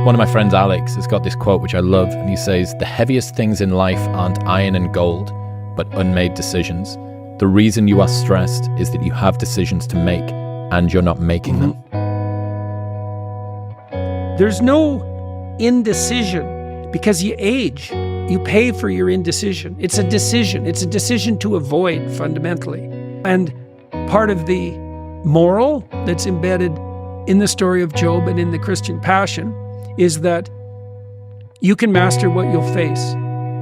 One of my friends, Alex, has got this quote which I love, and he says, "The heaviest things in life aren't iron and gold, but unmade decisions. The reason you are stressed is that you have decisions to make, and you're not making them." There's no indecision because you age. You pay for your indecision. It's a decision. It's a decision to avoid, fundamentally. And part of the moral that's embedded in the story of Job and in the Christian passion is that you can master what you'll face.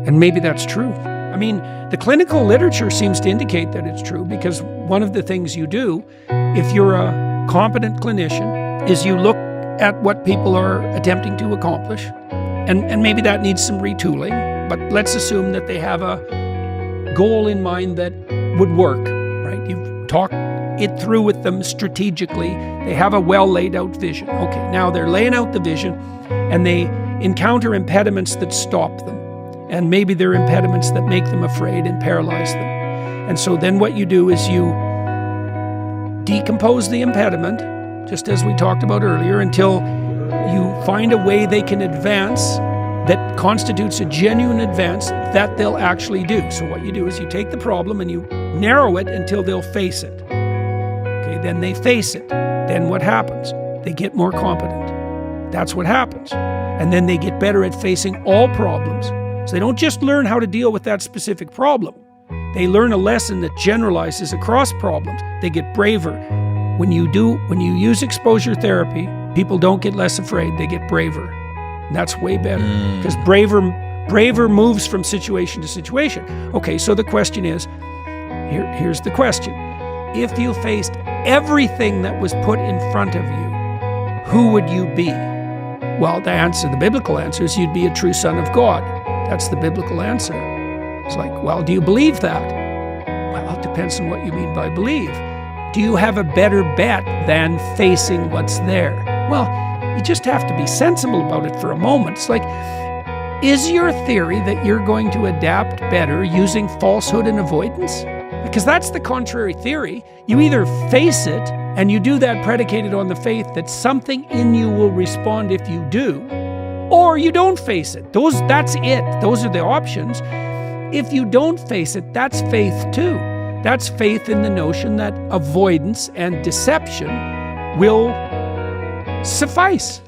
And maybe that's true. I mean, the clinical literature seems to indicate that it's true, because one of the things you do, if you're a competent clinician, is you look at what people are attempting to accomplish. And maybe that needs some retooling, but let's assume that they have a goal in mind that would work, right? You've talked it through with them strategically. They have a well laid out vision. Okay, now they're laying out the vision and they encounter impediments that stop them. And maybe they're impediments that make them afraid and paralyze them. And so then what you do is you decompose the impediment, just as we talked about earlier, until you find a way they can advance that constitutes a genuine advance that they'll actually do. So what you do is you take the problem and you narrow it until they'll face it. Okay, then they face it. Then what happens? They get more competent. That's what happens. And then they get better at facing all problems. So they don't just learn how to deal with that specific problem. They learn a lesson that generalizes across problems. They get braver. When you use exposure therapy, people don't get less afraid, they get braver. And that's way better, because braver moves from situation to situation. Okay, so the question is, here's the question. If you faced everything that was put in front of you, who would you be? Well, the biblical answer is you'd be a true son of God. That's the biblical answer. It's like, well, do you believe that? Well, it depends on what you mean by believe. Do you have a better bet than facing what's there? Well, you just have to be sensible about it for a moment. It's like, is your theory that you're going to adapt better using falsehood and avoidance? Because that's the contrary theory. You either face it, and you do that predicated on the faith that something in you will respond if you do, or you don't face it. That's it. Those are the options. If you don't face it, that's faith too. That's faith in the notion that avoidance and deception will suffice.